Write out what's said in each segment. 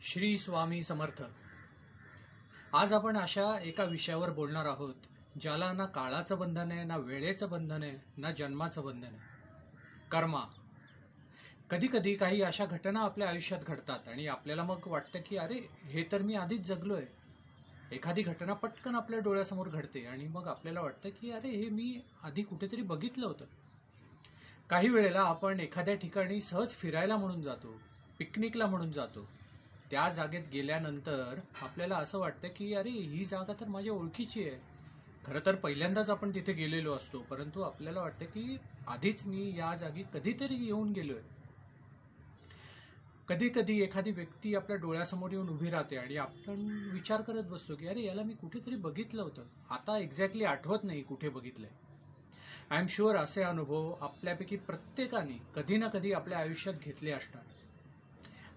श्री स्वामी समर्थ। आज आपण अशा एका विषयावर बोलणार आहोत ज्याला ना काळाचं बंधन आहे, ना वेळेचं बंधन आहे, ना जन्माचं बंधन आहे. कर्मा. कधी कधी काही अशा घटना आपल्या आयुष्यात घडतात आणि आपल्याला मग वाटतं की अरे, हे तर मी आधीच जगलोय. एखादी घटना पटकन आपल्या डोळ्यासमोर घडते आणि मग आपल्याला वाटतं की अरे, हे मी आधी कुठेतरी बघितलं होतं. काही वेळेला आपण एखाद्या ठिकाणी सहज फिरायला म्हणून जातो, पिकनिकला म्हणून जातो. त्या जागेत गेल्यानंतर आपल्याला असं वाटतं की अरे, ही जागा तर माझ्या ओळखीची आहे. खरं तर पहिल्यांदाच आपण तिथे गेलेलो असतो, परंतु आपल्याला वाटतं की आधीच मी या जागी कधीतरी येऊन गेलोय. कधी कधी एखादी व्यक्ती आपल्या डोळ्यासमोर येऊन उभी राहते आणि आपण विचार करत बसतो की अरे, याला मी कुठेतरी बघितलं होतं. आता एक्झॅक्टली आठवत नाही कुठे बघितलंय. आय एम शुअर असे अनुभव आपल्यापैकी प्रत्येकाने कधी ना कधी आपल्या आयुष्यात घेतले असणार.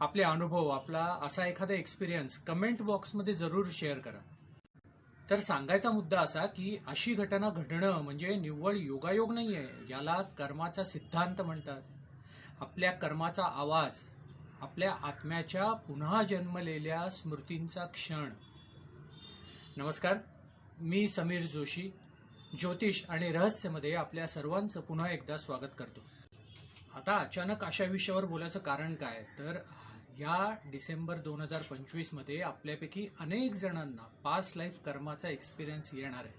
आपले अनुभव, आपला असा एखादा एक्सपिरियन्स कमेंट बॉक्समध्ये जरूर शेअर करा. तर सांगायचा मुद्दा असा की अशी घटना घडणं म्हणजे निव्वळ योगायोग नाहीये, याला कर्माचा सिद्धांत म्हणतात. आपल्या कर्माचा आवाज, आपल्या आत्म्याच्या पुन्हा जन्मलेल्या स्मृतींचा क्षण. नमस्कार, मी समीर जोशी, ज्योतिष आणि रहस्यमध्ये आपल्या सर्वांचं पुन्हा एकदा स्वागत करतो. आता अचानक अशा विषयावर बोलायचं कारण काय, तर या डिसेंबर 2025 मध्ये आपल्यापैकी अनेक जणांना पास्ट लाईफ कर्माचा एक्सपिरियन्स येणार आहे.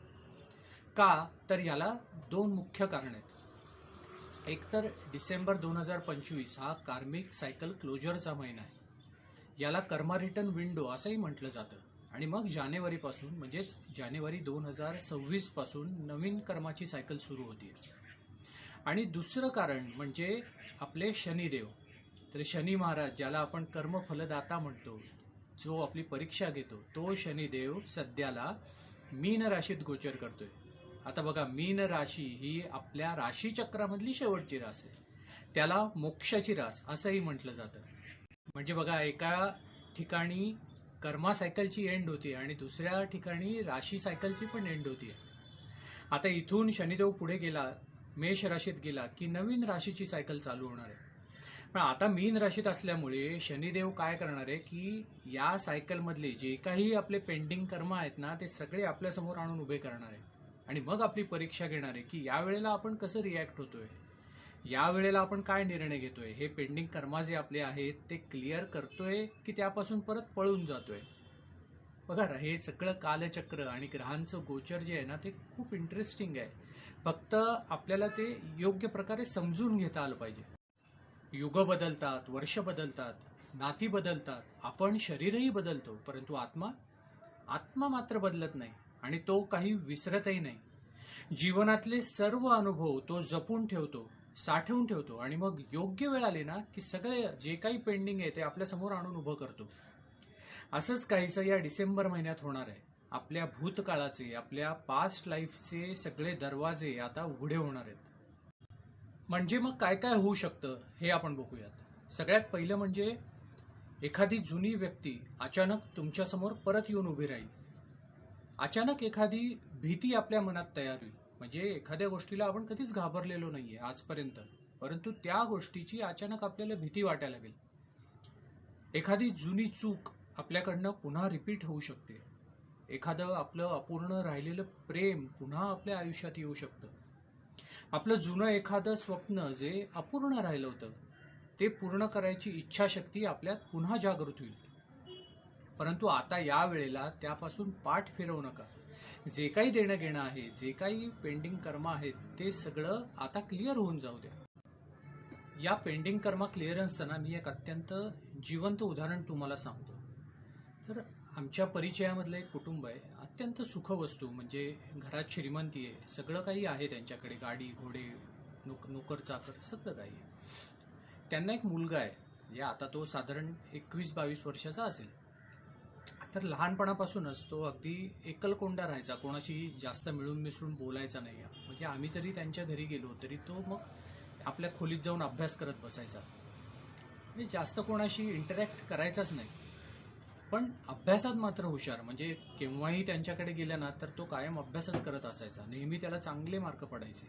का, तर याला दोन मुख्य कारण आहेत. एक तर डिसेंबर 2025 हा कार्मिक सायकल क्लोजरचा महिना आहे. याला कर्मा रिटर्न विंडो असंही म्हटलं जातं. आणि मग जानेवारीपासून, म्हणजेच जानेवारी 2026 पासून नवीन कर्माची सायकल सुरू होती. आणि दुसरं कारण म्हणजे आपले शनिदेव. तर शनी महाराज, ज्याला आपण कर्मफलदाता म्हणतो, जो आपली परीक्षा घेतो, तो शनिदेव सध्याला मीन राशीत गोचर करतोय. आता बघा, मीन राशी ही आपल्या राशीचक्रामधली शेवटची रास आहे. त्याला मोक्षाची रास असंही म्हटलं जातं. म्हणजे बघा, एका ठिकाणी कर्मा सायकलची एंड होती आणि दुसऱ्या ठिकाणी राशी सायकलची पण एंड होती. आता इथून शनिदेव पुढे गेला, मेष राशीत गेला की नवीन राशीची सायकल चालू होणार आहे. पण आता मीन राशीत असल्यामुळे शनिदेव काय करणार आहे की या सायकलमधले जे काही आपले पेंडिंग कर्म आहेत ना, ते सगळे आपल्यासमोर आणून उभे करणार आहे. आणि मग आपली परीक्षा घेणार आहे की यावेळेला आपण कसं रिॲक्ट होतोय, यावेळेला आपण काय निर्णय घेतोय, हे पेंडिंग कर्मा जे आपले आहेत ते क्लिअर करतोय की त्यापासून परत पळून जातोय. बघा, हे सगळं कालचक्र आणि ग्रहांचं गोचर जे आहे ना, ते खूप इंटरेस्टिंग आहे. फक्त आपल्याला ते योग्य प्रकारे समजून घेता आलं पाहिजे. युग बदलतात, वर्ष बदलतात, नाती बदलतात, आपण शरीरही बदलतो, परंतु आत्मा आत्मा मात्र बदलत नाही. आणि तो काही विसरतही नाही. जीवनातले सर्व अनुभव तो जपून ठेवतो, साठवून ठेवतो आणि मग योग्य वेळ आली ना की सगळे जे काही पेंडिंग आहे ते आपल्यासमोर आणून उभं करतो. असंच काहीसं या डिसेंबर महिन्यात होणार आहे. आपल्या भूतकाळाचे, आपल्या पास्ट लाईफचे सगळे दरवाजे आता उघडे होणार आहेत. म्हणजे मग काय काय होऊ शकतं हे आपण बघूयात. सगळ्यात पहिलं म्हणजे एखादी जुनी व्यक्ती अचानक तुमच्यासमोर परत येऊन उभी राहील. अचानक एखादी भीती आपल्या मनात तयार होईल. म्हणजे एखाद्या गोष्टीला आपण कधीच घाबरलेलो नाहीये आजपर्यंत, परंतु त्या गोष्टीची अचानक आपल्याला भीती वाटायला लागेल. एखादी जुनी चूक आपल्याकडनं पुन्हा रिपीट होऊ शकते. एखादं आपलं अपूर्ण राहिलेलं प्रेम पुन्हा आपल्या आयुष्यात येऊ शकतं. आपलं जुनं एखादं स्वप्न जे अपूर्ण राहिलं होतं ते पूर्ण करायची इच्छाशक्ती आपल्यात पुन्हा जागृत होईल. परंतु आता या वेळेला त्यापासून पाठ फिरवू नका. जे काही देणं घेणं आहे, जे काही पेंडिंग कर्म आहेत, ते सगळं आता क्लिअर होऊन जाऊ द्या. या पेंडिंग कर्मा क्लिअरन्सचं ना, मी एक अत्यंत जिवंत उदाहरण तुम्हाला सांगतो. तर आमच्या परिचयामधलं एक कुटुंब आहे, अत्यंत सुखवस्तू, म्हणजे घरात श्रीमंती आहे, सगळं काही आहे त्यांच्याकडे, गाडी घोडे, नोकर चाकर सगळं काही आहे. त्यांना एक मुलगा आहे, म्हणजे आता तो साधारण 21-22 वर्षाचा असेल. तर लहानपणापासूनच तो अगदी एकलकोंडा राहायचा, कोणाशी जास्त मिळून मिसळून बोलायचा नाही. म्हणजे आम्ही जरी त्यांच्या घरी गेलो तरी तो मग आपल्या खोलीत जाऊन अभ्यास करत बसायचा. म्हणजे जास्त कोणाशी इंटरॅक्ट करायचाच नाही. पण अभ्यासात मात्र हुशार, म्हणजे केव्हाही त्यांच्याकडे गेल्या ना तर तो कायम अभ्यासच करत असायचा. नेहमी त्याला चांगले मार्क पडायचे.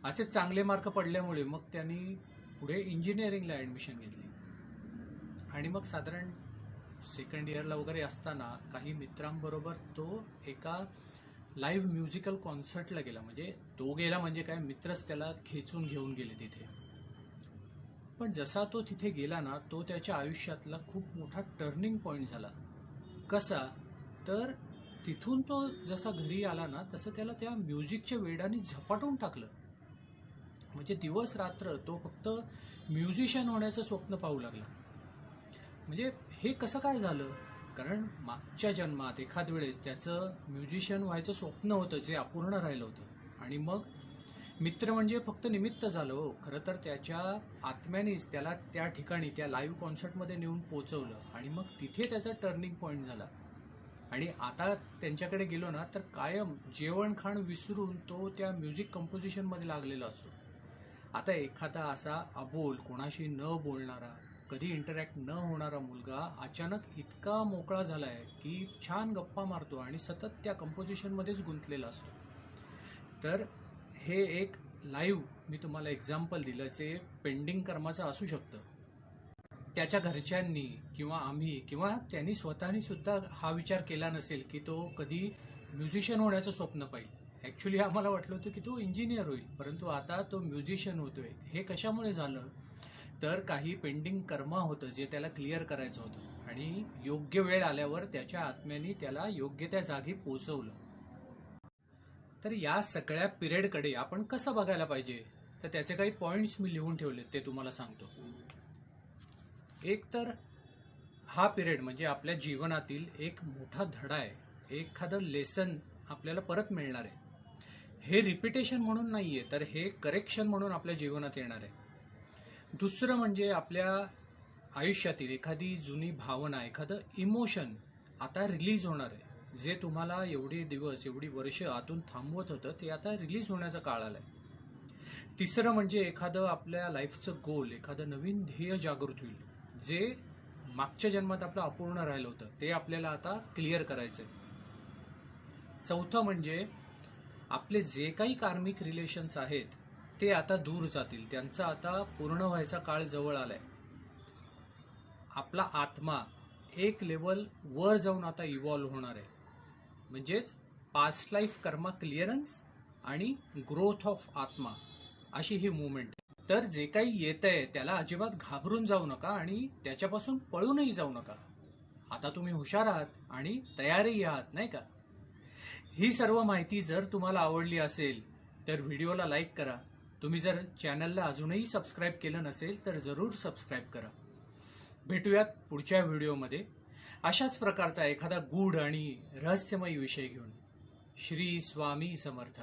असेच चांगले मार्क पडल्यामुळे मग त्यांनी पुढे इंजिनिअरिंगला ॲडमिशन घेतली. आणि मग साधारण सेकंड इयरला वगैरे असताना काही मित्रांबरोबर तो एका लाईव्ह म्युझिकल कॉन्सर्टला गेला. म्हणजे तो गेला म्हणजे काय, मित्रच त्याला खेचून घेऊन गेले तिथे. पण जसा तो तिथे गेला ना, तो त्याच्या आयुष्यातला खूप मोठा टर्निंग पॉइंट झाला. कसा, तर तिथून तो जसा घरी आला ना, तसं त्याला त्या म्युझिकच्या वेडाने झपाटून टाकलं. म्हणजे दिवस रात्र तो फक्त म्युझिशियन होण्याचं स्वप्न पाहू लागला. म्हणजे हे कसं काय झालं, कारण मागच्या जन्मात एखाद वेळेस त्याचं म्युझिशियन व्हायचं स्वप्न होतं जे अपूर्ण राहिलं होतं. आणि मग मित्र म्हणजे फक्त निमित्त झालं हो. खरं तर त्याच्या आत्म्यानेच त्याला त्या ठिकाणी त्या लाईव्ह कॉन्सर्टमध्ये नेऊन पोचवलं आणि मग तिथे त्याचा टर्निंग पॉइंट झाला. आणि आता त्यांच्याकडे गेलो ना, तर कायम जेवण खाण विसरून तो त्या म्युझिक कंपोजिशनमध्ये लागलेला असतो. आता एखादा असा अबोल, कोणाशी न बोलणारा, कधी इंटरॅक्ट न होणारा मुलगा अचानक इतका मोकळा झालाय की छान गप्पा मारतो आणि सतत त्या कंपोजिशनमध्येच गुंतलेला असतो. तर हे एक लाईव्ह मी तुम्हाला एक्झाम्पल दिलं जे पेंडिंग कर्माचं असू शकतं. त्याच्या घरच्यांनी किंवा आम्ही किंवा त्यांनी स्वतःनी सुद्धा हा विचार केला नसेल की तो कधी म्युझिशियन होण्याचं स्वप्न पाहिजे. ॲक्च्युली आम्हाला वाटलं होतं की तो इंजिनियर होईल, परंतु आता तो म्युझिशियन होतोय. हे कशामुळे झालं, तर काही पेंडिंग कर्म होतं जे त्याला क्लिअर करायचं होतं आणि योग्य वेळ आल्यावर त्याच्या आत्म्याने त्याला योग्य त्या जागी पोचवलं. तर या सगळ्या पिरियडकडे आपण कसं बघायला पाहिजे, तर त्याचे काही पॉइंट्स मी लिहून ठेवले, ते तुम्हाला सांगतो. एक तर हा पिरियड म्हणजे आपल्या जीवनातील एक मोठा धडा आहे. एखादं लेसन आपल्याला परत मिळणार आहे. हे रिपिटेशन म्हणून नाहीये, तर हे करेक्शन म्हणून आपल्या जीवनात येणार आहे. दुसरं म्हणजे आपल्या आयुष्यातील एखादी जुनी भावना, एखादं इमोशन आता रिलीज होणार आहे. जे तुम्हाला एवढे दिवस, एवढी वर्ष आतून थांबवत होतं, ते आता रिलीज होण्याचा काळ आलाय. तिसरं म्हणजे एखादं आपल्या लाईफचं गोल, एखादं नवीन ध्येय जागृत होईल, जे मागच्या जन्मात आपलं अपूर्ण राहिलं होतं, ते आपल्याला आता क्लिअर करायचंय. चौथं म्हणजे आपले जे काही कार्मिक रिलेशन्स आहेत ते आता दूर जातील, त्यांचा आता पूर्ण व्हायचा काळ जवळ आलाय. आपला आत्मा एक लेवल वर जाऊन आता इव्हॉल्व्ह होणार आहे. म्हणजेच पास्ट लाईफ कर्मा क्लिअरन्स आणि ग्रोथ ऑफ आत्मा, अशी ही मुवमेंट. तर जे काही येत आहे त्याला अजिबात घाबरून जाऊ नका आणि त्याच्यापासून पळूनही जाऊ नका. आता तुम्ही हुशार आहात आणि तयारही आहात, नाही का? ही सर्व माहिती जर तुम्हाला आवडली असेल तर व्हिडिओला लाईक करा. तुम्ही जर चॅनलला अजूनही सबस्क्राईब केलं नसेल तर जरूर सबस्क्राईब करा. भेटूयात पुढच्या व्हिडिओमध्ये अशाच प्रकारचा एखादा गूढ आणि रहस्यमय विषय घेऊन. श्री स्वामी समर्थ.